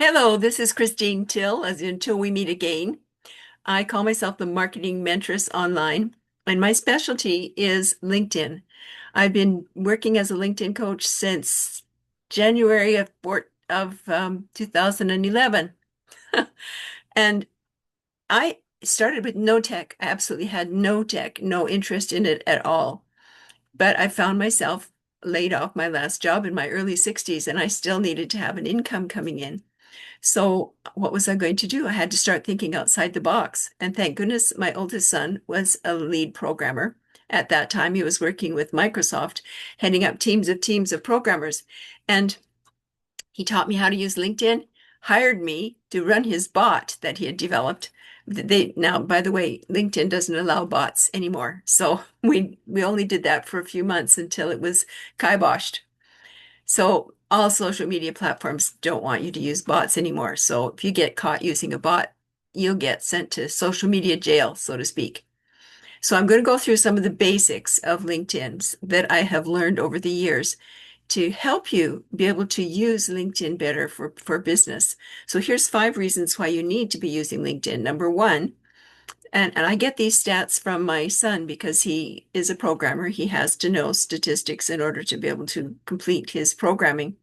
Hello, this is Christine Till, as in Till We Meet Again. I call myself the marketing mentoress online, and my specialty is LinkedIn. I've been working as a LinkedIn coach since January of 2011. And I started with no tech. I absolutely had no tech, no interest in it at all. But I found myself laid off my last job in my early 60s, and I still needed to have an income coming in. So, what was I going to do? I had to start thinking outside the box. And thank goodness my oldest son was a lead programmer. At that time, he was working with Microsoft, heading up teams of programmers. And he taught me how to use LinkedIn, hired me to run his bot that he had developed. They now, by the way, LinkedIn doesn't allow bots anymore. So we only did that for a few months until it was kiboshed. So all social media platforms don't want you to use bots anymore. So if you get caught using a bot, you'll get sent to social media jail, so to speak. So I'm going to go through some of the basics of LinkedIn that I have learned over the years to help you be able to use LinkedIn better for business. So here's 5 reasons why you need to be using LinkedIn. Number one, and I get these stats from my son because he is a programmer. He has to know statistics in order to be able to complete his programming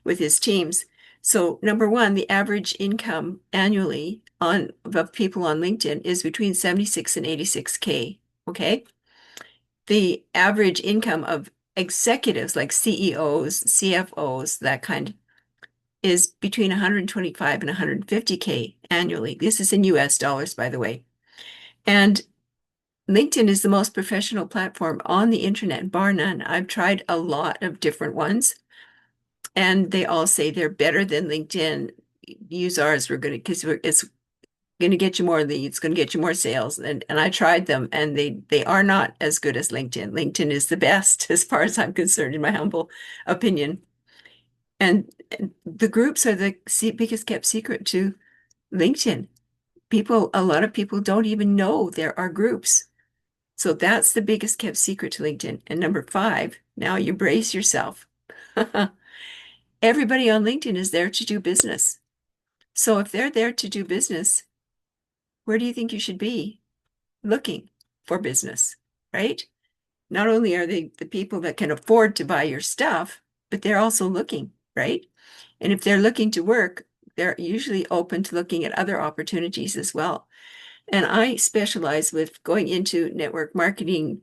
with his teams. So number one, the average income annually of people on LinkedIn is between 76 and 86K. Okay. The average income of executives like CEOs, CFOs, that kind, is between 125 and 150K annually. This is in US dollars, by the way. And LinkedIn is the most professional platform on the internet, bar none. I've tried a lot of different ones, and they all say they're better than LinkedIn. Use ours. We're going to because it's going to get you more leads, going to get you more sales. And I tried them, and they are not as good as LinkedIn. LinkedIn is the best as far as I'm concerned, in my humble opinion. And the groups are the biggest kept secret to LinkedIn. A lot of people don't even know there are groups. So that's the biggest kept secret to LinkedIn. And number 5, now you brace yourself. Everybody on LinkedIn is there to do business. So if they're there to do business, where do you think you should be looking for business, right? Not only are they the people that can afford to buy your stuff, but they're also looking, right? And if they're looking to work, they're usually open to looking at other opportunities as well. And I specialize with going into network marketing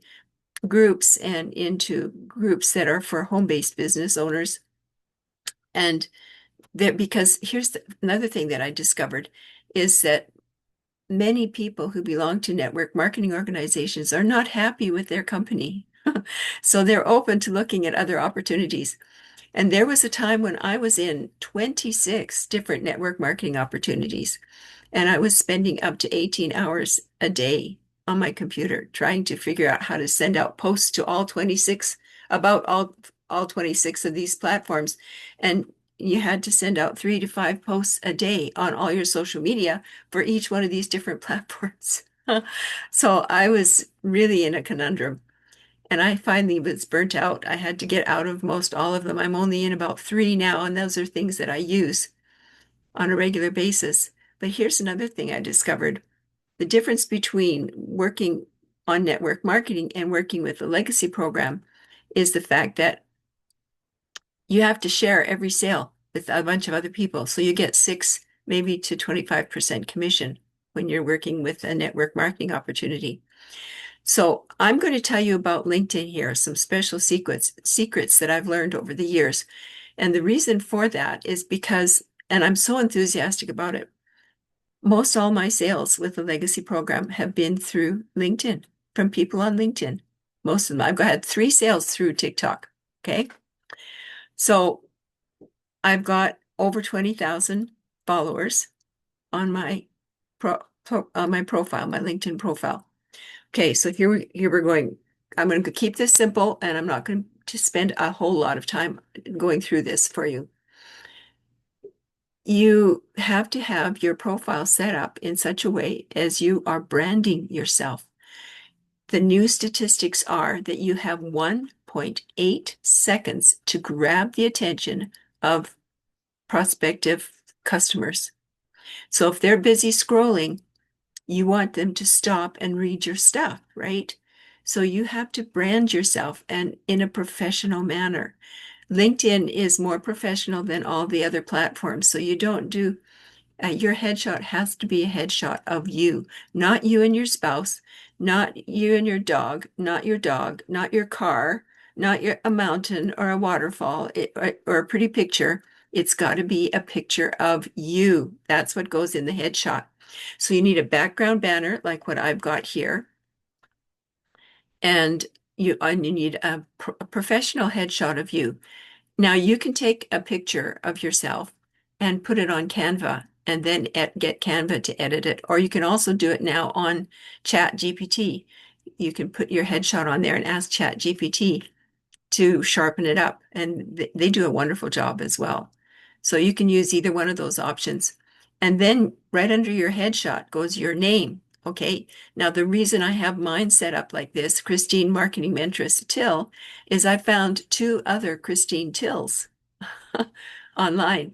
groups and into groups that are for home-based business owners. And there, because here's another thing that I discovered is that many people who belong to network marketing organizations are not happy with their company. So they're open to looking at other opportunities. And there was a time when I was in 26 different network marketing opportunities, and I was spending up to 18 hours a day on my computer trying to figure out how to send out posts to all 26 about all 26 of these platforms. And you had to send out 3 to 5 posts a day on all your social media for each one of these different platforms. So I was really in a conundrum. And I finally was burnt out. I had to get out of most all of them. I'm only in about 3 now, and those are things that I use on a regular basis. But here's another thing I discovered. The difference between working on network marketing and working with a legacy program is the fact that you have to share every sale with a bunch of other people. So you get 6, maybe to 25% commission when you're working with a network marketing opportunity. So I'm going to tell you about LinkedIn here, some special secrets that I've learned over the years. And the reason for that is because, and I'm so enthusiastic about it, most all my sales with the legacy program have been through LinkedIn, from people on LinkedIn. Most of them. I've had 3 sales through TikTok. Okay. So I've got over 20,000 followers on my my profile, my LinkedIn profile. Okay, so here we're going. I'm going to keep this simple, and I'm not going to spend a whole lot of time going through this for you. You have to have your profile set up in such a way as you are branding yourself. The new statistics are that you have 1.8 seconds to grab the attention of prospective customers. So if they're busy scrolling, you want them to stop and read your stuff, right? So you have to brand yourself and in a professional manner. LinkedIn is more professional than all the other platforms. So you don't do your headshot has to be a headshot of you, not you and your spouse, not you and your dog, not your car, not a mountain or a waterfall or a pretty picture. It's got to be a picture of you. That's what goes in the headshot. So you need a background banner like what I've got here, and you need a professional headshot of you. Now you can take a picture of yourself and put it on Canva and then get Canva to edit it. Or you can also do it now on ChatGPT. You can put your headshot on there and ask ChatGPT to sharpen it up. And they do a wonderful job as well. So you can use either one of those options. And then right under your headshot goes your name. Okay. Now, the reason I have mine set up like this, Christine Marketing Mentress Till, is I found two other Christine Tills online.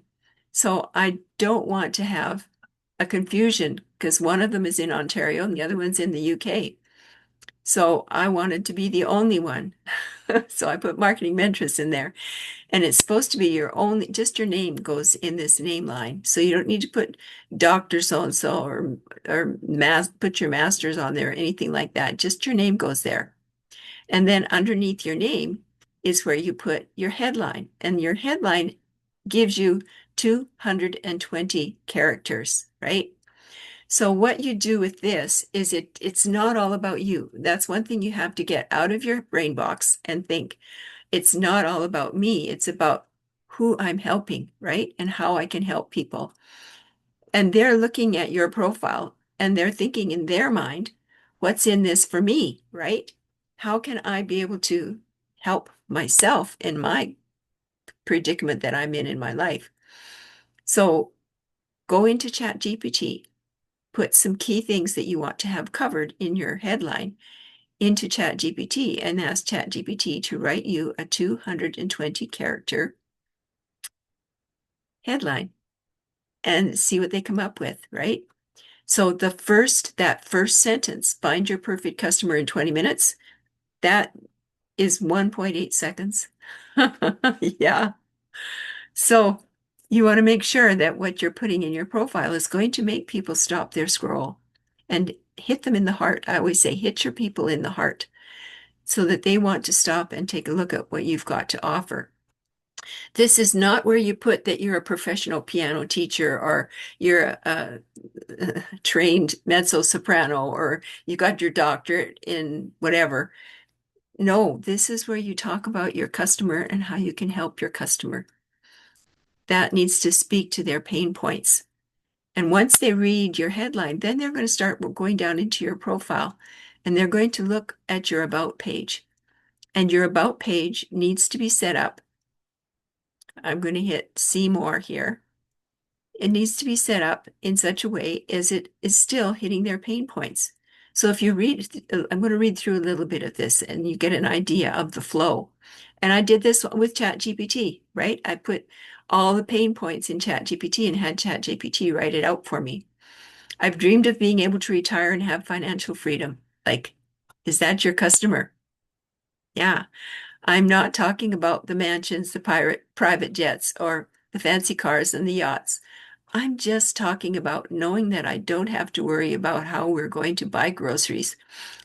So I don't want to have a confusion because one of them is in Ontario and the other one's in the UK. So I wanted to be the only one. So I put Marketing Mentress in there. And it's supposed to be just your name goes in this name line. So you don't need to put Dr. So-and-so or put your master's on there or anything like that. Just your name goes there. And then underneath your name is where you put your headline. And your headline gives you 220 characters, right? So what you do with this is it's not all about you. That's one thing you have to get out of your brain box and think, it's not all about me. It's about who I'm helping, right? And how I can help people. And they're looking at your profile and they're thinking in their mind, what's in this for me, right? How can I be able to help myself in my predicament that I'm in my life? So go into ChatGPT, put some key things that you want to have covered in your headline into ChatGPT and ask ChatGPT to write you a 220 character headline and see what they come up with, right? So that first sentence, find your perfect customer in 20 minutes, that is 1.8 seconds. Yeah. So you want to make sure that what you're putting in your profile is going to make people stop their scroll and hit them in the heart. I always say, hit your people in the heart so that they want to stop and take a look at what you've got to offer. This is not where you put that you're a professional piano teacher or you're a trained mezzo soprano or you got your doctorate in whatever. No, this is where you talk about your customer and how you can help your customer. That needs to speak to their pain points. And once they read your headline, then they're going to start going down into your profile and they're going to look at your about page. And your about page needs to be set up. I'm going to hit see more here. It needs to be set up in such a way as it is still hitting their pain points. So if you read, I'm going to read through a little bit of this and you get an idea of the flow. And I did this with ChatGPT, right? I put all the pain points in ChatGPT and had ChatGPT write it out for me. I've dreamed of being able to retire and have financial freedom. Like, is that your customer? Yeah. I'm not talking about the mansions, the private jets, or the fancy cars and the yachts. I'm just talking about knowing that I don't have to worry about how we're going to buy groceries,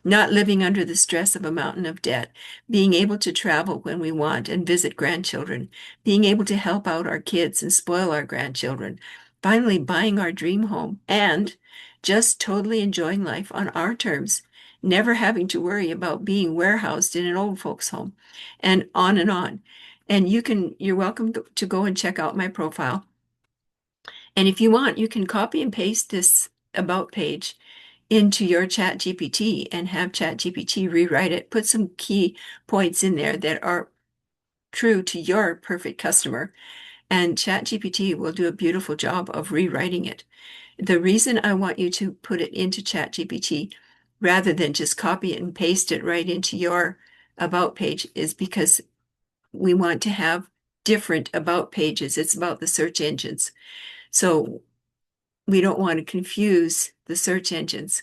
not living under the stress of a mountain of debt, being able to travel when we want and visit grandchildren, being able to help out our kids and spoil our grandchildren, finally buying our dream home, and just totally enjoying life on our terms, never having to worry about being warehoused in an old folks' home, and on and on. And you're welcome to go and check out my profile. And if you want, you can copy and paste this about page into your ChatGPT and have ChatGPT rewrite it. Put some key points in there that are true to your perfect customer. And ChatGPT will do a beautiful job of rewriting it. The reason I want you to put it into ChatGPT rather than just copy it and paste it right into your about page is because we want to have different about pages. It's about the search engines. So we don't want to confuse the search engines.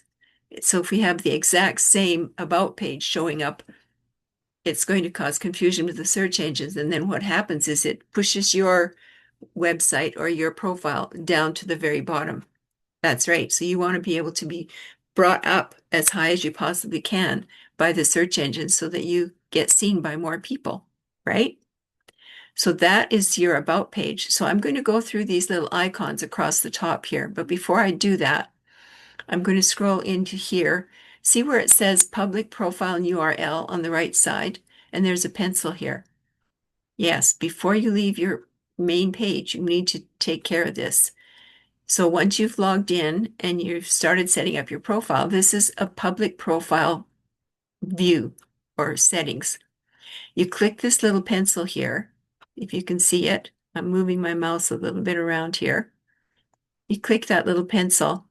So if we have the exact same about page showing up, it's going to cause confusion with the search engines. And then what happens is it pushes your website or your profile down to the very bottom. That's right. So you want to be able to be brought up as high as you possibly can by the search engine so that you get seen by more people, right? So that is your about page. So I'm going to go through these little icons across the top here. But before I do that, I'm going to scroll into here. See where it says public profile and URL on the right side? And there's a pencil here. Yes, before you leave your main page, you need to take care of this. So once you've logged in and you've started setting up your profile, this is a public profile view or settings. You click this little pencil here, if you can see it. I'm moving my mouse a little bit around here. You click that little pencil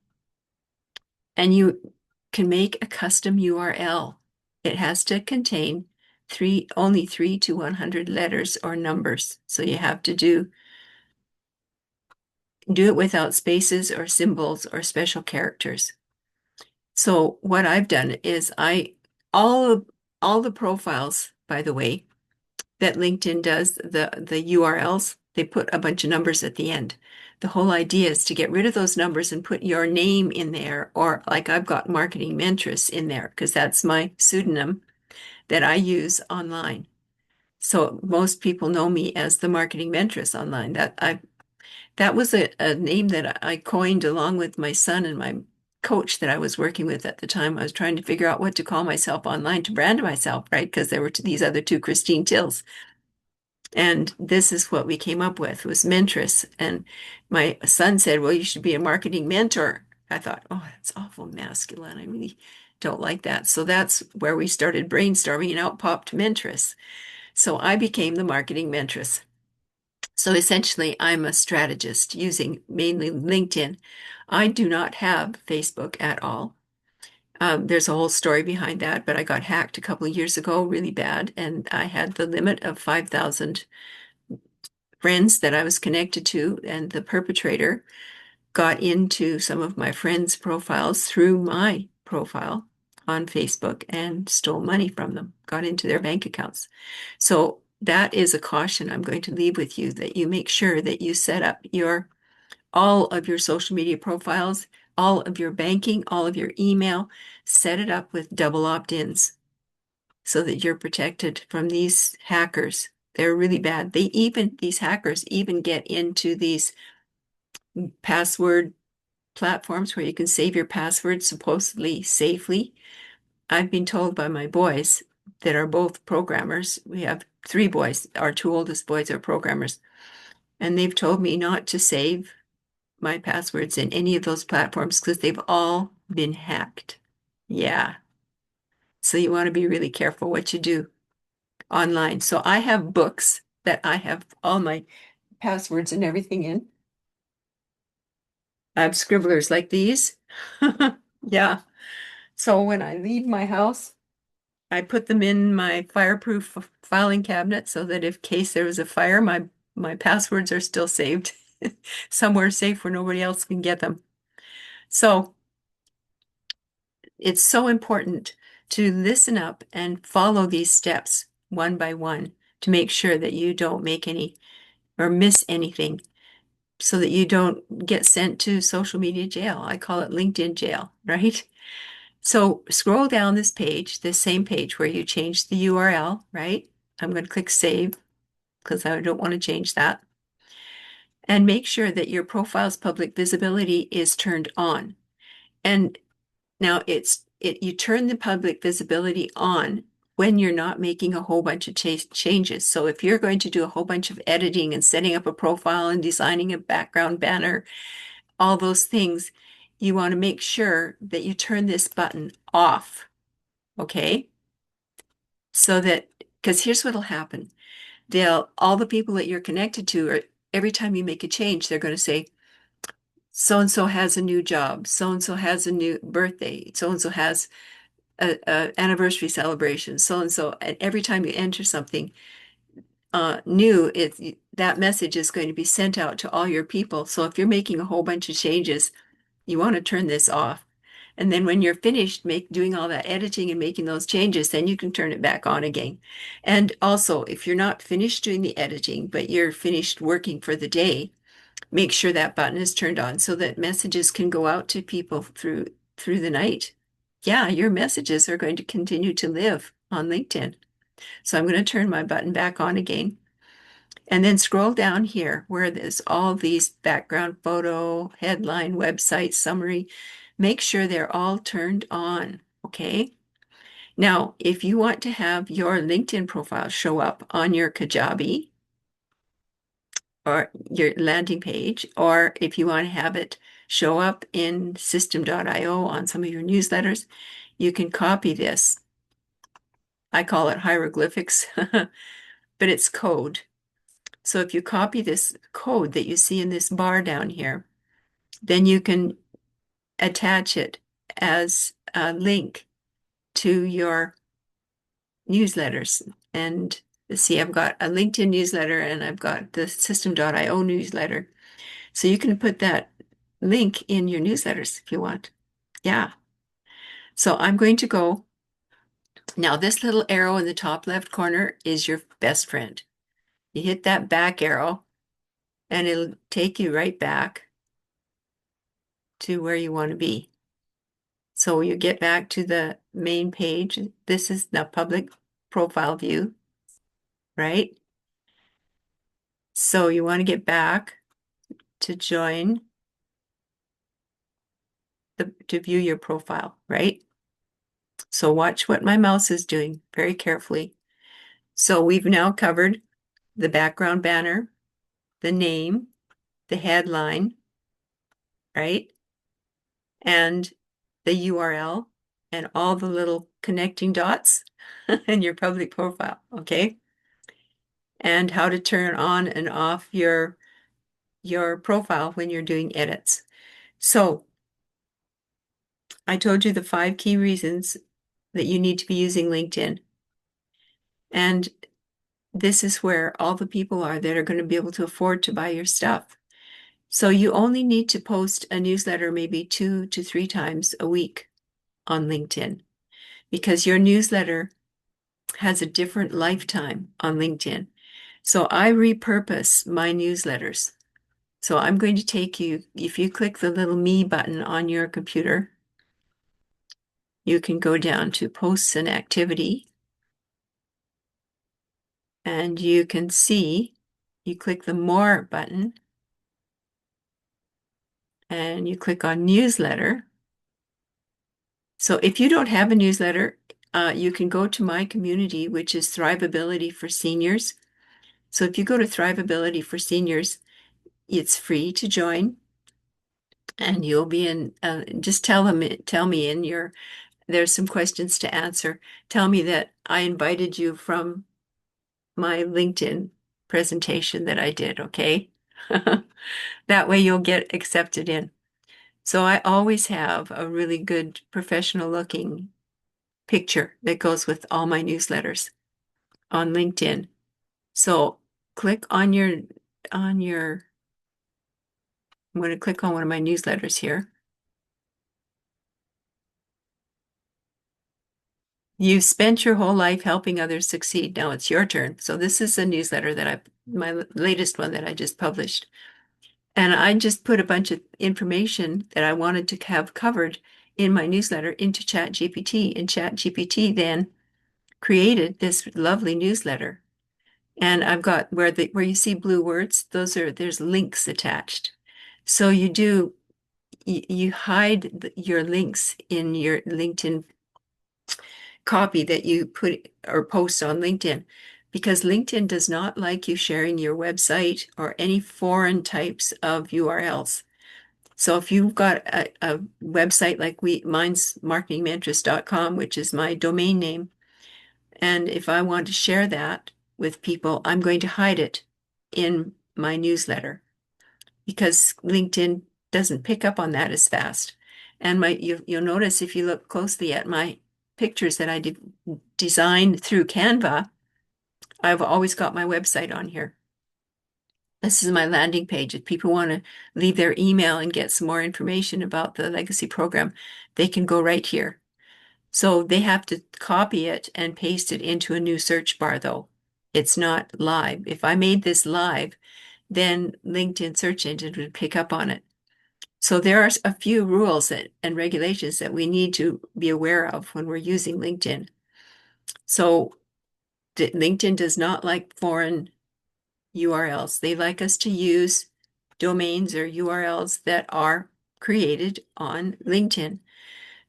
and you can make a custom URL. It has to contain only 3 to 100 letters or numbers. So you have to do it without spaces or symbols or special characters. So what I've done is all the profiles, by the way, that LinkedIn does, the URLs, they put a bunch of numbers at the end. The whole idea is to get rid of those numbers and put your name in there, or like I've got Marketing Mentress in there because that's my pseudonym that I use online. So most people know me as the Marketing Mentress online. That was a name that I coined along with my son and my coach that I was working with at the time. I was trying to figure out what to call myself online to brand myself, right? Because there were these other two Christine Tills. And this is what we came up with was Mentress. And my son said, well, you should be a marketing mentor. I thought, oh, that's awful masculine. I really don't like that. So that's where we started brainstorming and out popped Mentress. So I became the marketing mentress. So essentially, I'm a strategist using mainly LinkedIn. I do not have Facebook at all. There's a whole story behind that, but I got hacked a couple of years ago really bad, and I had the limit of 5,000 friends that I was connected to, and the perpetrator got into some of my friends' profiles through my profile on Facebook and stole money from them, got into their bank accounts. So that is a caution I'm going to leave with you that you make sure that you set up all of your social media profiles, all of your banking, all of your email, set it up with double opt-ins so that you're protected from these hackers. They're really bad. These hackers even get into these password platforms where you can save your password supposedly safely. I've been told by my boys that are both programmers. We have three boys. Our two oldest boys are programmers. And they've told me not to save my passwords in any of those platforms because they've all been hacked. Yeah. So you want to be really careful what you do online. So I have books that I have all my passwords and everything in. I have scribblers like these. Yeah. So when I leave my house, I put them in my fireproof filing cabinet so that if case there was a fire, my passwords are still saved somewhere safe where nobody else can get them. So it's so important to listen up and follow these steps one by one to make sure that you don't make any or miss anything so that you don't get sent to social media jail. I call it LinkedIn jail, right? So scroll down this same page where you change the URL, right? I'm going to click save because I don't want to change that. And make sure that your profile's public visibility is turned on. And now you turn the public visibility on when you're not making a whole bunch of changes. So if you're going to do a whole bunch of editing and setting up a profile and designing a background banner, all those things, you want to make sure that you turn this button off, okay? So that, because here's what'll happen. All the people that you're connected to, are every time you make a change, they're going to say, so and so has a new job, so and so has a new birthday, so and so has a anniversary celebration, so and so. And every time you enter something new, that message is going to be sent out to all your people. So if you're making a whole bunch of changes, you want to turn this off. And then when you're finished doing all that editing and making those changes, then you can turn it back on again. And also, if you're not finished doing the editing, but you're finished working for the day, make sure that button is turned on so that messages can go out to people through the night. Yeah, your messages are going to continue to live on LinkedIn. So I'm going to turn my button back on again. And then scroll down here where there's all these background photo, headline, website, summary. Make sure they're all turned on, okay? Now, if you want to have your LinkedIn profile show up on your Kajabi or your landing page, or if you want to have it show up in System.io on some of your newsletters, you can copy this. I call it hieroglyphics, but it's code. So if you copy this code that you see in this bar down here, then you can attach it as a link to your newsletters. And see, I've got a LinkedIn newsletter and I've got the System.io newsletter. So you can put that link in your newsletters if you want. Yeah. So I'm going to go. Now, this little arrow in the top left corner is your best friend. You hit that back arrow and it'll take you right back to where you want to be. So you get back to the main page. This is the public profile view, right? So you want to get back to join to view your profile, right? So watch what my mouse is doing very carefully. So we've now covered the background banner, the name, the headline, right? And the URL and all the little connecting dots in your public profile, okay? And how to turn on and off your profile when you're doing edits. So I told you the 5 key reasons that you need to be using LinkedIn. And this is where all the people are that are going to be able to afford to buy your stuff. So you only need to post a newsletter maybe 2 to 3 times a week on LinkedIn because your newsletter has a different lifetime on LinkedIn. So I repurpose my newsletters. So I'm going to take you, if you click the little me button on your computer, you can go down to posts and activity and you can see, you click the more button and you click on newsletter. So if you don't have a newsletter, you can go to my community, which is Thrivability for Seniors. So if you go to Thrivability for Seniors, it's free to join and you'll be in, just tell me in your, there's some questions to answer. Tell me that I invited you from my LinkedIn presentation that I did, okay? That way you'll get accepted in. So I always have a really good professional looking picture that goes with all my newsletters on LinkedIn. So click on I'm going to click on one of my newsletters here. You've spent your whole life helping others succeed. Now it's your turn. So this is a newsletter that my latest one that I just published. And I just put a bunch of information that I wanted to have covered in my newsletter into ChatGPT. And ChatGPT then created this lovely newsletter. And I've got where you see blue words, there's links attached. So you hide your links in your LinkedIn copy that you put or post on LinkedIn because LinkedIn does not like you sharing your website or any foreign types of URLs. So if you've got a website like mine's marketingmentress.com, which is my domain name, and if I want to share that with people, I'm going to hide it in my newsletter because LinkedIn doesn't pick up on that as fast. And you'll notice if you look closely at my pictures that I designed through Canva, I've always got my website on here. This is my landing page. If people want to leave their email and get some more information about the legacy program, they can go right here. So they have to copy it and paste it into a new search bar, though. It's not live. If I made this live, then LinkedIn search engine would pick up on it. So there are a few rules and regulations that we need to be aware of when we're using LinkedIn. So LinkedIn does not like foreign URLs. They like us to use domains or URLs that are created on LinkedIn.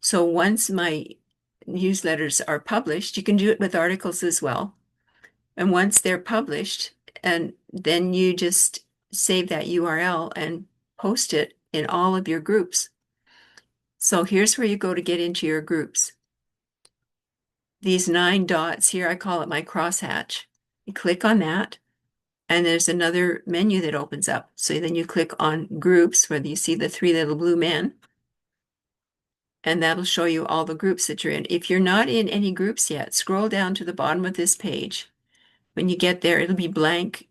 So once my newsletters are published, you can do it with articles as well. And once they're published, and then you just save that URL and post it in all of your groups. So here's where you go to get into your groups. These 9 dots here, I call it my crosshatch. You click on that, and there's another menu that opens up. So then you click on groups, where you see the 3 little blue men, and that'll show you all the groups that you're in. If you're not in any groups yet, scroll down to the bottom of this page. When you get there, it'll be blank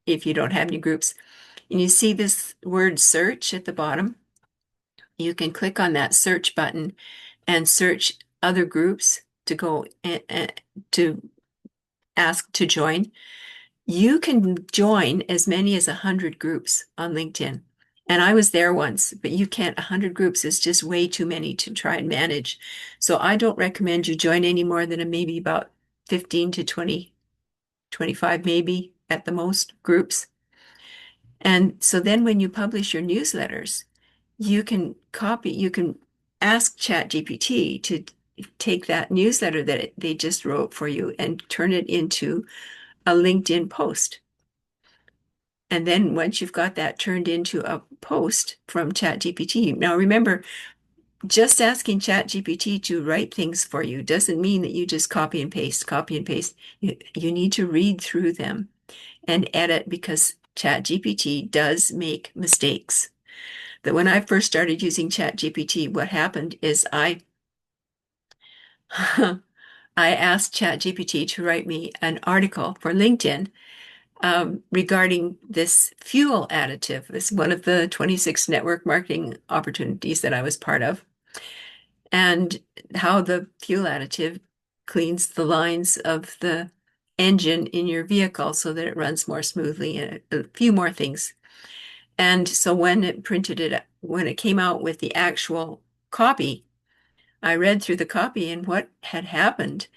if you don't have any groups. And you see this word search at the bottom. You can click on that search button and search other groups to go to ask to join. You can join as many as 100 groups on LinkedIn. And I was there once, but you can't. 100 groups is just way too many to try and manage. So I don't recommend you join any more than maybe about 15 to 20, 25 maybe at the most groups. And so then when you publish your newsletters, you can ask ChatGPT to take that newsletter that they just wrote for you and turn it into a LinkedIn post. And then once you've got that turned into a post from ChatGPT, now remember, just asking ChatGPT to write things for you doesn't mean that you just copy and paste, copy and paste. You need to read through them and edit, because ChatGPT does make mistakes. That when I first started using ChatGPT, what happened is I asked ChatGPT to write me an article for LinkedIn regarding this fuel additive. This is one of the 26 network marketing opportunities that I was part of, and how the fuel additive cleans the lines of the engine in your vehicle so that it runs more smoothly, and a few more things. And so when it came out with the actual copy, I read through the copy, and what had happened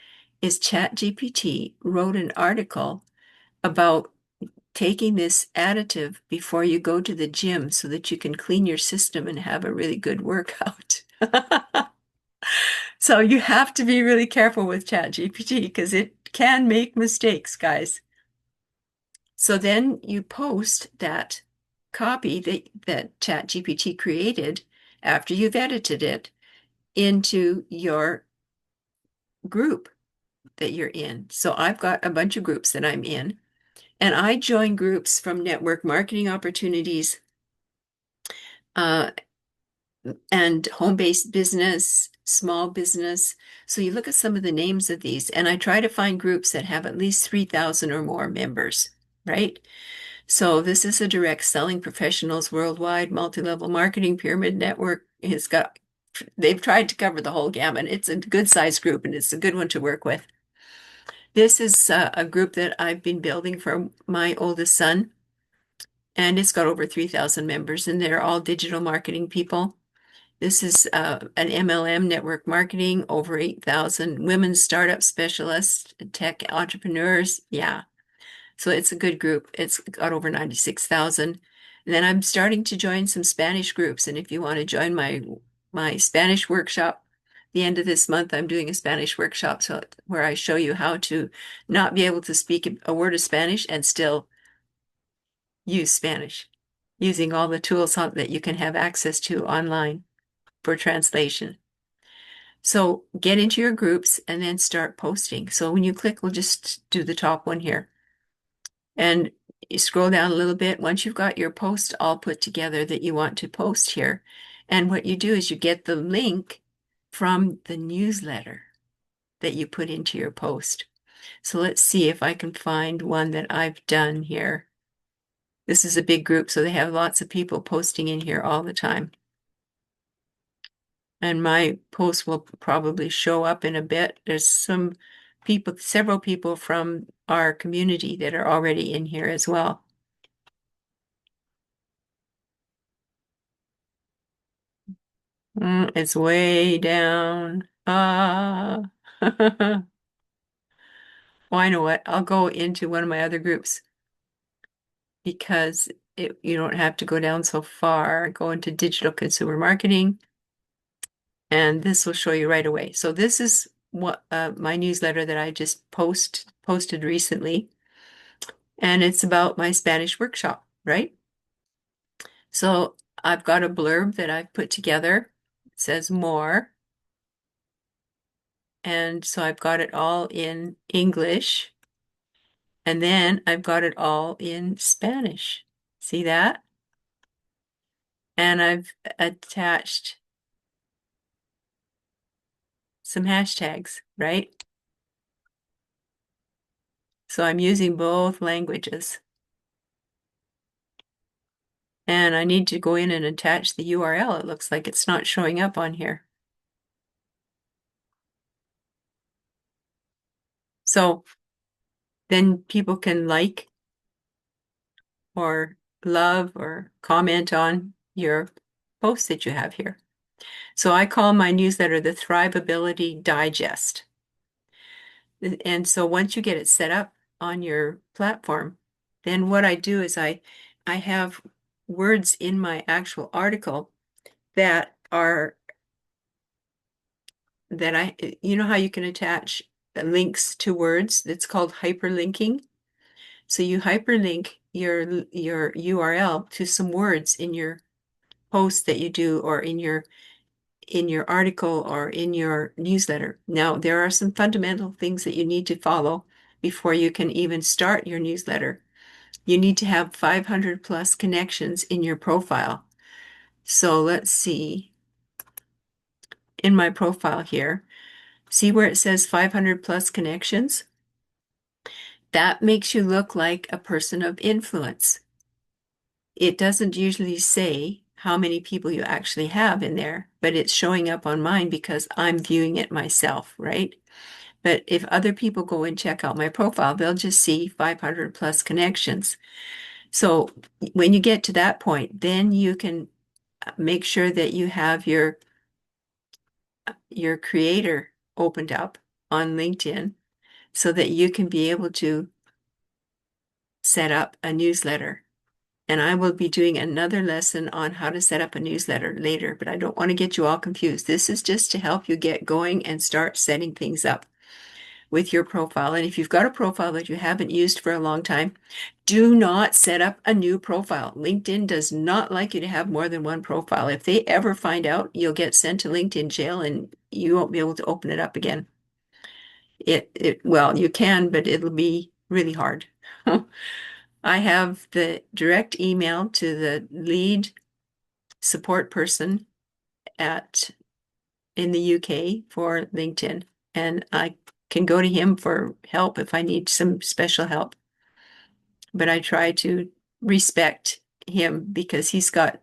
is ChatGPT wrote an article about taking this additive before you go to the gym so that you can clean your system and have a really good workout. So you have to be really careful with ChatGPT because it can make mistakes, guys. So then you post that copy that ChatGPT created after you've edited it into your group that you're in. So I've got a bunch of groups that I'm in, and I join groups from network marketing opportunities, and home-based business, small business. So you look at some of the names of these, and I try to find groups that have at least 3,000 or more members, right? So this is a direct selling professionals worldwide multi-level marketing pyramid network. They've tried to cover the whole gamut. It's a good sized group, and it's a good one to work with. This is a group that I've been building for my oldest son, and it's got over 3,000 members, and they're all digital marketing people. This is an MLM network marketing, over 8,000 women startup specialists, tech entrepreneurs. Yeah. So it's a good group. It's got over 96,000. And then I'm starting to join some Spanish groups. And if you want to join my Spanish workshop, the end of this month, I'm doing a Spanish workshop where I show you how to not be able to speak a word of Spanish and still use Spanish, using all the tools that you can have access to online for translation. So get into your groups and then start posting. So when you click, we'll just do the top one here. And you scroll down a little bit. Once you've got your post all put together that you want to post here, and what you do is you get the link from the newsletter that you put into your post. So let's see if I can find one that I've done here. This is a big group, so they have lots of people posting in here all the time. And my post will probably show up in a bit. There's some people, several people from our community that are already in here as well. It's way down. Well, I know what. I'll go into one of my other groups because you don't have to go down so far. Go into digital consumer marketing, and this will show you right away. So this is what my newsletter that I just posted recently, and it's about my Spanish workshop, right? So I've got a blurb that I've put together. It says more. And so I've got it all in English. And then I've got it all in Spanish. See that? And I've attached some hashtags, right? So I'm using both languages. And I need to go in and attach the URL. It looks like it's not showing up on here. So then people can like or love or comment on your posts that you have here. So I call my newsletter the Thriveability Digest. And so once you get it set up on your platform, then what I do is I have words in my actual article that are that I you know how you can attach links to words? It's called hyperlinking. So you hyperlink your URL to some words in your post that you do or in your article or in your newsletter. Now, there are some fundamental things that you need to follow before you can even start your newsletter. You need to have 500 plus connections in your profile. So let's see in my profile here. See where it says 500 plus connections? That makes you look like a person of influence. It doesn't usually say how many people you actually have in there, but it's showing up on mine because I'm viewing it myself, right? But if other people go and check out my profile, they'll just see 500 plus connections. So when you get to that point, then you can make sure that you have your creator opened up on LinkedIn so that you can be able to set up a newsletter. And I will be doing another lesson on how to set up a newsletter later, but I don't want to get you all confused. This is just to help you get going and start setting things up with your profile. And if you've got a profile that you haven't used for a long time, do not set up a new profile. LinkedIn does not like you to have more than one profile. If they ever find out, you'll get sent to LinkedIn jail and you won't be able to open it up again. Well, you can, but it'll be really hard. I have the direct email to the lead support person in the UK for LinkedIn, and I can go to him for help if I need some special help. But I try to respect him because he's got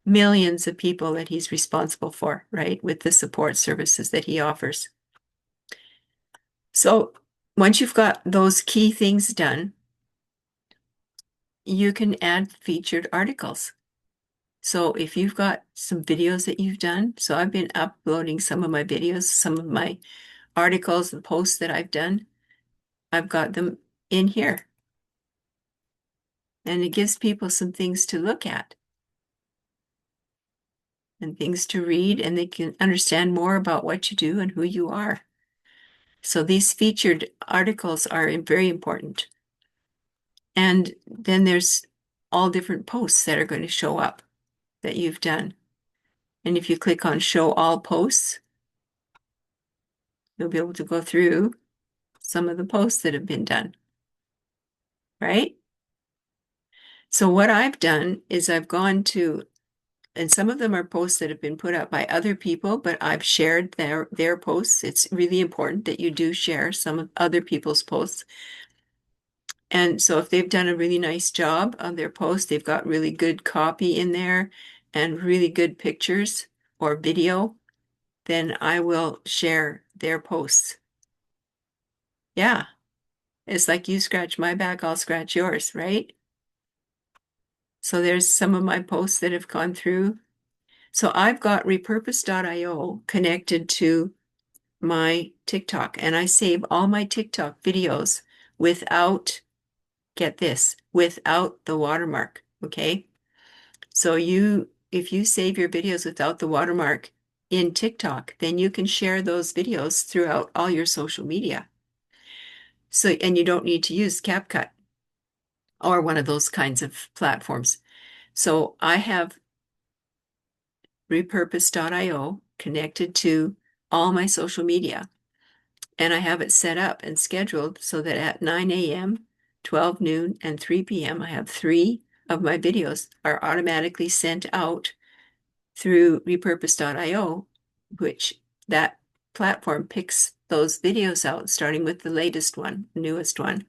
millions of people that he's responsible for, right, with the support services that he offers. So once you've got those key things done, you can add featured articles. So if you've got some videos that you've done, so I've been uploading some of my videos, some of my articles and posts that I've done, I've got them in here. And it gives people some things to look at and things to read, and they can understand more about what you do and who you are. So these featured articles are very important. And then there's all different posts that are going to show up that you've done. And if you click on show all posts, you'll be able to go through some of the posts that have been done, right? So what I've done is I've gone to, and some of them are posts that have been put up by other people, but I've shared their posts. It's really important that you do share some of other people's posts. And so if they've done a really nice job on their post, they've got really good copy in there and really good pictures or video, then I will share their posts. Yeah, it's like you scratch my back, I'll scratch yours, right? So there's some of my posts that have gone through. So I've got repurpose.io connected to my TikTok, and I save all my TikTok videos without, get this, without the watermark. Okay. So if you save your videos without the watermark in TikTok, then you can share those videos throughout all your social media. So, and you don't need to use CapCut or one of those kinds of platforms. So I have repurpose.io connected to all my social media. And I have it set up and scheduled so that at 9 a.m., 12 noon, and 3 p.m., I have three of my videos are automatically sent out through repurpose.io, which that platform picks those videos out, starting with the latest one, newest one,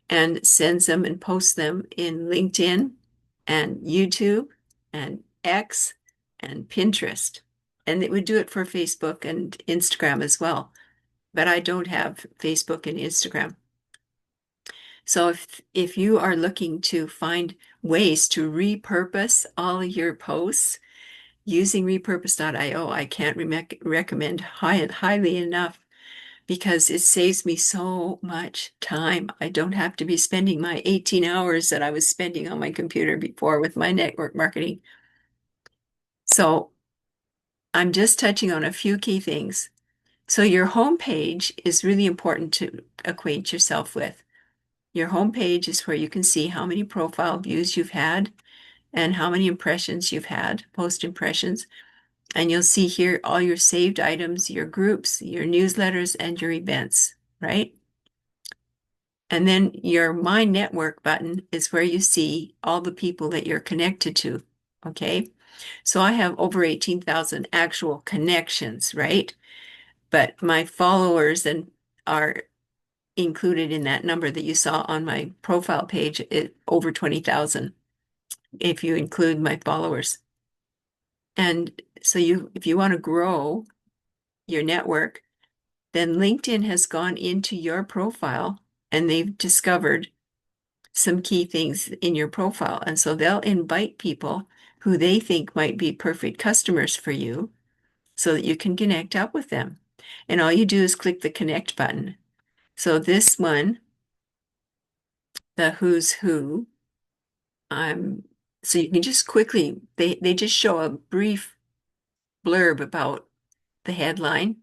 and sends them and posts them in LinkedIn and YouTube and X and Pinterest. And it would do it for Facebook and Instagram as well. But I don't have Facebook and Instagram. So if you are looking to find ways to repurpose all your posts using repurpose.io, I can't recommend highly enough because it saves me so much time. I don't have to be spending my 18 hours that I was spending on my computer before with my network marketing. So I'm just touching on a few key things. So your homepage is really important to acquaint yourself with. Your homepage is where you can see how many profile views you've had and how many impressions you've had, post impressions. And you'll see here all your saved items, your groups, your newsletters, and your events, right? And then your My Network button is where you see all the people that you're connected to, okay? So I have over 18,000 actual connections, right? But my followers are included in that number that you saw on my profile page, over 20,000 if you include my followers. And so if you want to grow your network, then LinkedIn has gone into your profile and they've discovered some key things in your profile. And so they'll invite people who they think might be perfect customers for you so that you can connect up with them. And all you do is click the connect button. So this one, the who's who, so you can just quickly, they just show a brief blurb about the headline.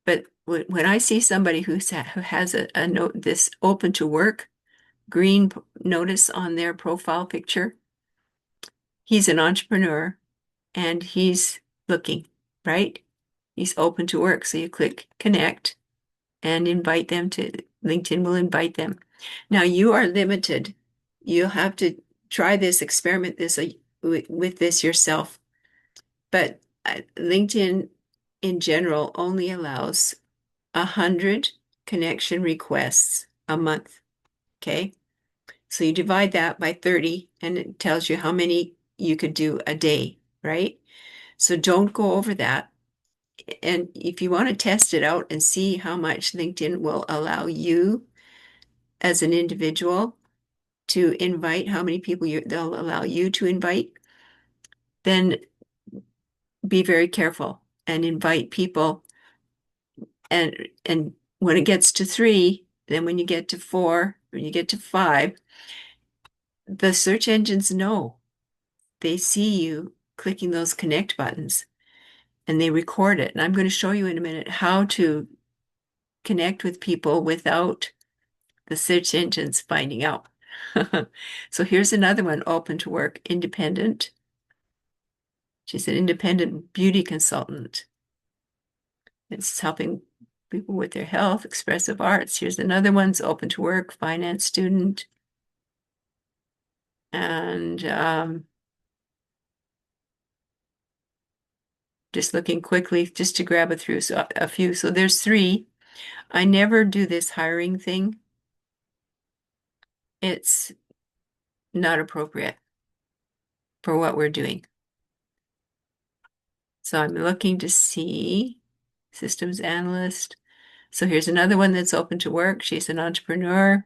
But when I see somebody who has a note, this open to work green notice on their profile picture, he's an entrepreneur and he's looking, right? He's open to work. So you click connect and invite them to, LinkedIn will invite them. Now you are limited. You'll have to try this, experiment this with this yourself. But LinkedIn in general only allows 100 connection requests a month. Okay. So you divide that by 30 and it tells you how many you could do a day, right? So don't go over that. And if you want to test it out and see how much LinkedIn will allow you as an individual to invite, how many people they'll allow you to invite, then be very careful and invite people. And when it gets to 3, then when you get to 4, when you get to 5, the search engines know. They see you clicking those connect buttons and they record it. And I'm going to show you in a minute how to connect with people without the search engines finding out. So here's another one, open to work, independent. She's an independent beauty consultant. It's helping people with their health, expressive arts. Here's another one's open to work, finance student. And just looking quickly just to grab a few. So there's 3. I never do this hiring thing. it's not appropriate for what we're doing. So I'm looking to see systems analyst. So here's another one that's open to work. She's an entrepreneur,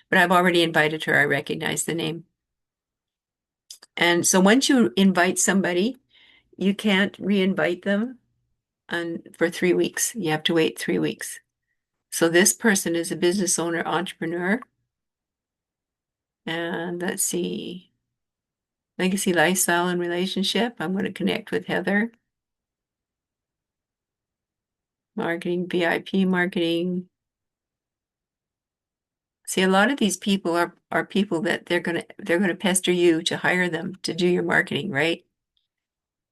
but I've already invited her. I recognize the name. And so once you invite somebody, you can't re-invite them for 3 weeks. You have to wait 3 weeks. So this person is a business owner, entrepreneur. And let's see, legacy, lifestyle, and relationship. I'm going to connect with Heather. Marketing, VIP marketing. See, a lot of these people are people that they're gonna pester you to hire them to do your marketing, right?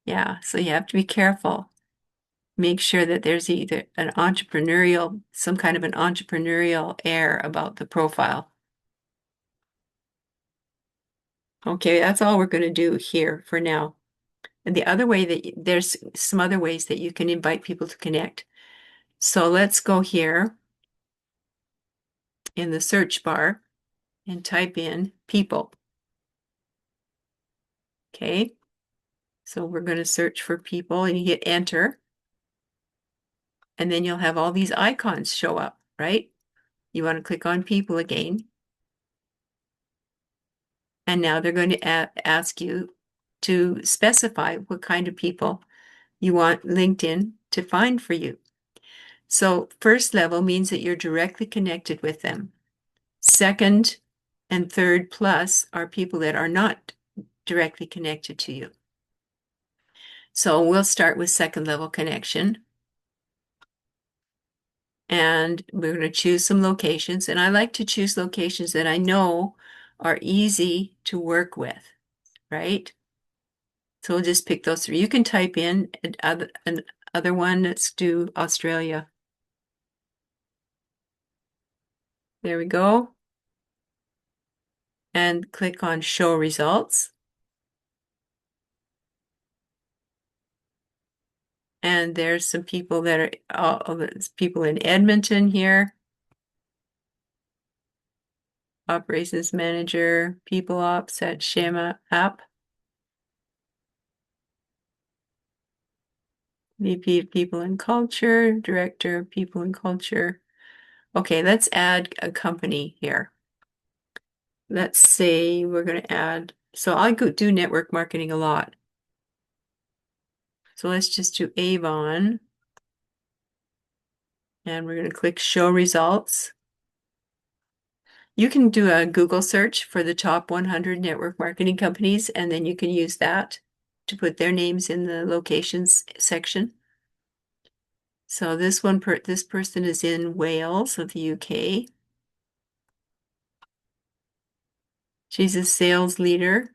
Yeah, so you have to be careful. Make sure that there's either some kind of an entrepreneurial air about the profile. Okay, that's all we're going to do here for now. And the other way that there's some other ways that you can invite people to connect. So let's go here in the search bar and type in people. Okay, so we're going to search for people and you hit enter. And then you'll have all these icons show up, right? You want to click on people again. And now they're going to ask you to specify what kind of people you want LinkedIn to find for you. So first level means that you're directly connected with them. Second and third plus are people that are not directly connected to you. So we'll start with second level connection. And we're going to choose some locations. And I like to choose locations that I know are easy to work with, right? So we'll just pick those three. You can type in another one. Let's do Australia. There we go. And click on show results. And there's some people that are, there's people in Edmonton here. Operations manager, people ops at Shema app. VP of People and Culture, Director of People and Culture. Okay, let's add a company here. Let's say we're going to add, so I do network marketing a lot. So let's just do Avon. And we're going to click Show Results. You can do a Google search for the top 100 network marketing companies, and then you can use that to put their names in the locations section. So this person is in Wales of the UK. She's a sales leader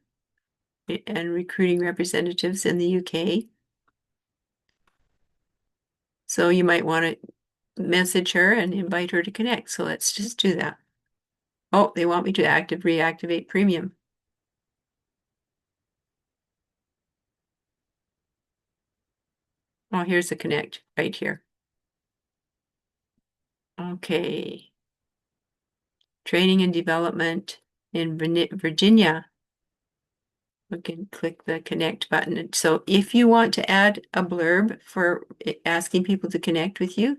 and recruiting representatives in the UK. So you might want to message her and invite her to connect. So let's just do that. Oh, they want me to reactivate premium. Oh, here's the connect right here. Okay. Training and development in Virginia. We can click the connect button. So if you want to add a blurb for asking people to connect with you,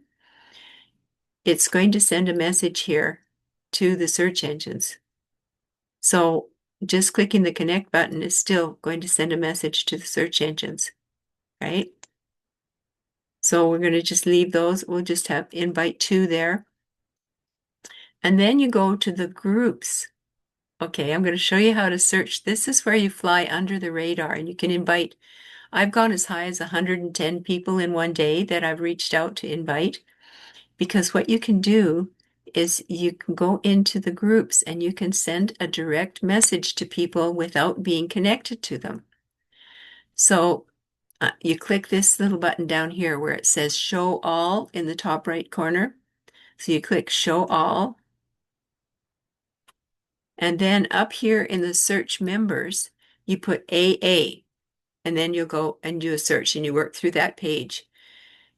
it's going to send a message here to the search engines. So just clicking the connect button is still going to send a message to the search engines, right? So we're going to just leave those. We'll just have invite to there. And then you go to the groups. Okay, I'm going to show you how to search. This is where you fly under the radar and you can invite. I've gone as high as 110 people in one day that I've reached out to invite, because what you can do is you can go into the groups and you can send a direct message to people without being connected to them. So you click this little button down here where it says show all in the top right corner. So you click show all. And then up here in the search members, you put AA, and then you'll go and do a search and you work through that page.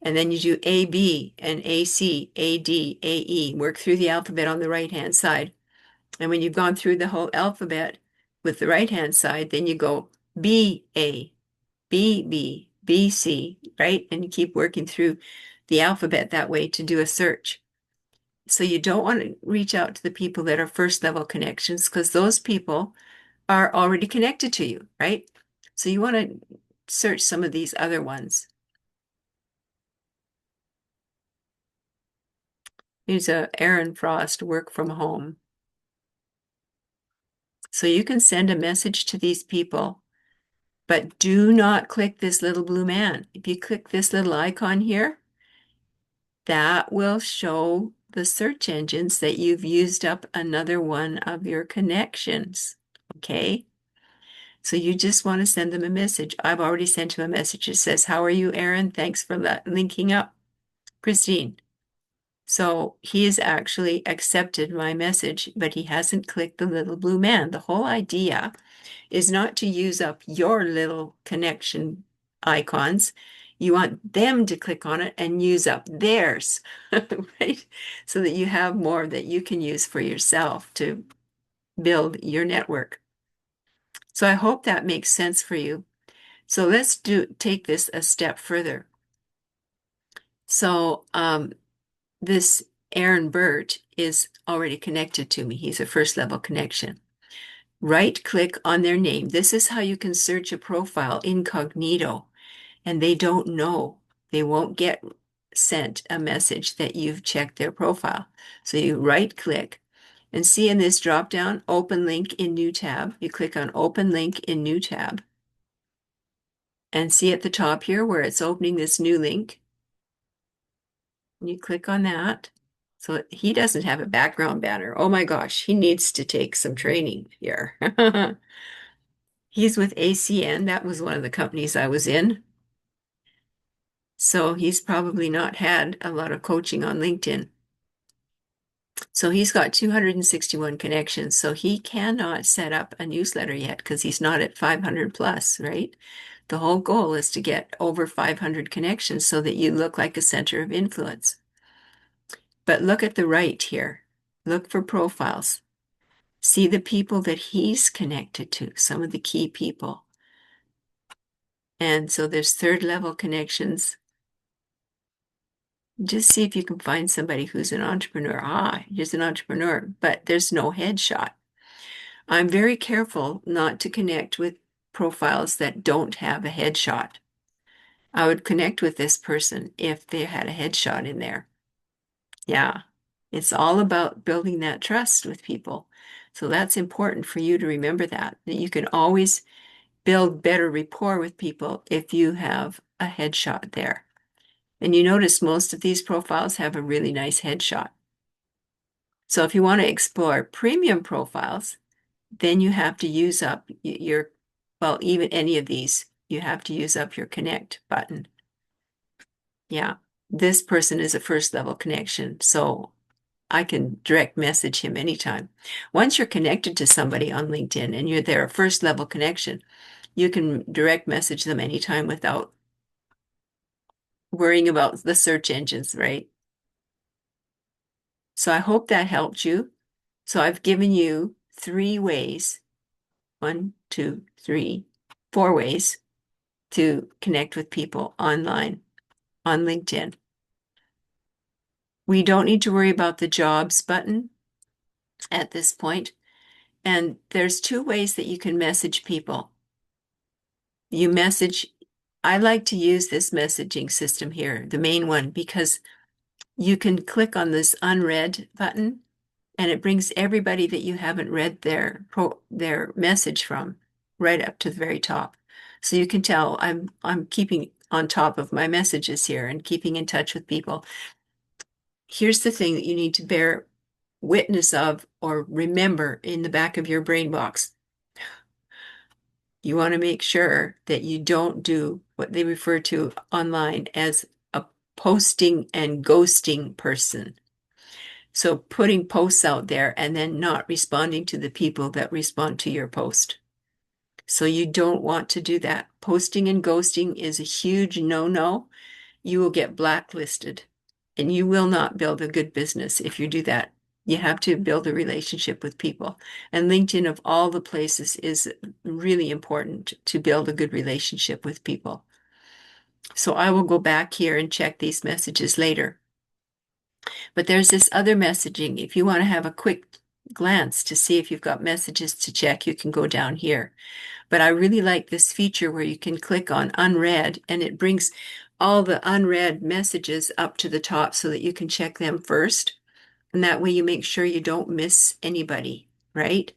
And then you do AB and AC, AD, AE, work through the alphabet on the right-hand side. And when you've gone through the whole alphabet with the right-hand side, then you go B-A, B-B, B-C, right? And you keep working through the alphabet that way to do a search. So you don't want to reach out to the people that are first level connections because those people are already connected to you, right? So you want to search some of these other ones. Here's a Aaron Frost, work from home. So you can send a message to these people, but do not click this little blue man. If you click this little icon here, that will show the search engines that you've used up another one of your connections, okay? So you just want to send them a message. I've already sent him a message. It says, "How are you, Aaron? Thanks for linking up, Christine." So he has actually accepted my message, but he hasn't clicked the little blue man. The whole idea is not to use up your little connection icons. You want them to click on it and use up theirs, right? So that you have more that you can use for yourself to build your network. So I hope that makes sense for you. So let's take this a step further. So this Aaron Burt is already connected to me. He's a first level connection. Right click on their name. This is how you can search a profile incognito, and they don't know. They won't get sent a message that you've checked their profile. So you right click and see in this drop down, open link in new tab. You click on open link in new tab and see at the top here where it's opening this new link. You click on that. So he doesn't have a background banner. Oh my gosh, he needs to take some training here. He's with ACN. That was one of the companies I was in. So he's probably not had a lot of coaching on LinkedIn. So he's got 261 connections. So he cannot set up a newsletter yet because he's not at 500 plus, right? The whole goal is to get over 500 connections so that you look like a center of influence. But look at the right here. Look for profiles. See the people that he's connected to, some of the key people. And so there's third level connections. Just see if you can find somebody who's an entrepreneur. Here's an entrepreneur, but there's no headshot. I'm very careful not to connect with profiles that don't have a headshot. I would connect with this person if they had a headshot in there. Yeah, it's all about building that trust with people. So that's important for you to remember that you can always build better rapport with people if you have a headshot there. And you notice most of these profiles have a really nice headshot. So if you want to explore premium profiles, then you have to use up your, well, even any of these, you have to use up your connect button. Yeah, this person is a first level connection, so I can direct message him anytime. Once you're connected to somebody on LinkedIn and you're their first level connection, you can direct message them anytime without worrying about the search engines, right? So I hope that helped you. So I've given you 3 ways, 1, 2, 3, 4 ways to connect with people online on LinkedIn. We don't need to worry about the jobs button at this point. And there's 2 ways that you can message people. You message, I like to use this messaging system here, the main one, because you can click on this unread button and it brings everybody that you haven't read their message from right up to the very top. So you can tell I'm keeping on top of my messages here and keeping in touch with people. Here's the thing that you need to bear witness of or remember in the back of your brain box. You want to make sure that you don't do what they refer to online as a posting and ghosting person. So putting posts out there and then not responding to the people that respond to your post. So you don't want to do that. Posting and ghosting is a huge no-no. You will get blacklisted and you will not build a good business if you do that. You have to build a relationship with people. And LinkedIn, of all the places, is really important to build a good relationship with people. So I will go back here and check these messages later. But there's this other messaging. If you want to have a quick glance to see if you've got messages to check, you can go down here. But I really like this feature where you can click on unread and it brings all the unread messages up to the top so that you can check them first. And that way you make sure you don't miss anybody, right?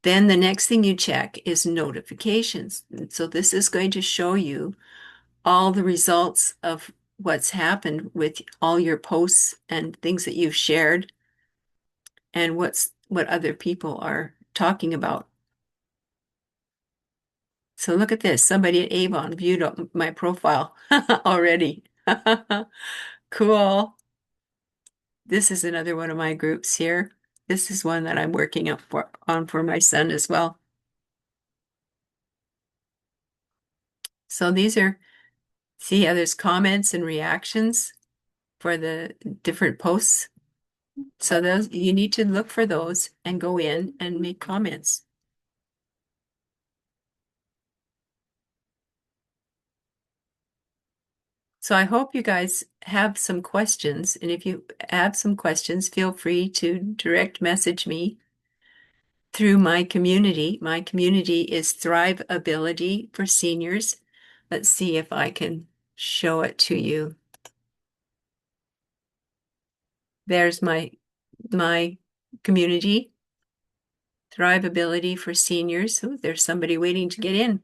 Then the next thing you check is notifications. And so this is going to show you all the results of what's happened with all your posts and things that you've shared and what other people are talking about. So look at this. Somebody at Avon viewed my profile already. Cool. This is another one of my groups here. This is one that I'm working on for my son as well. So these are, see how there's comments and reactions for the different posts. So those, you need to look for those and go in and make comments. So I hope you guys have some questions. And if you have some questions, feel free to direct message me through my community. My community is Thrive Ability for Seniors. Let's see if I can show it to you. There's my community, Thrive Ability for Seniors. Oh, there's somebody waiting to get in.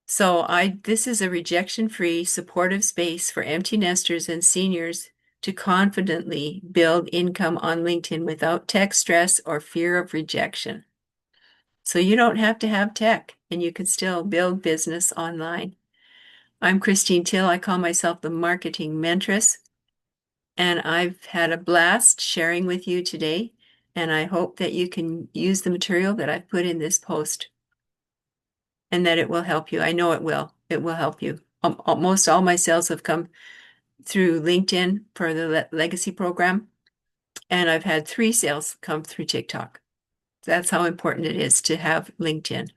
So this is a rejection-free, supportive space for empty nesters and seniors to confidently build income on LinkedIn without tech stress or fear of rejection. So you don't have to have tech and you can still build business online. I'm Christine Till. I call myself the marketing mentress, and I've had a blast sharing with you today. And I hope that you can use the material that I've put in this post and that it will help you. I know it will. It will help you. Almost all my sales have come through LinkedIn for the legacy program, and I've had 3 sales come through TikTok. That's how important it is to have LinkedIn.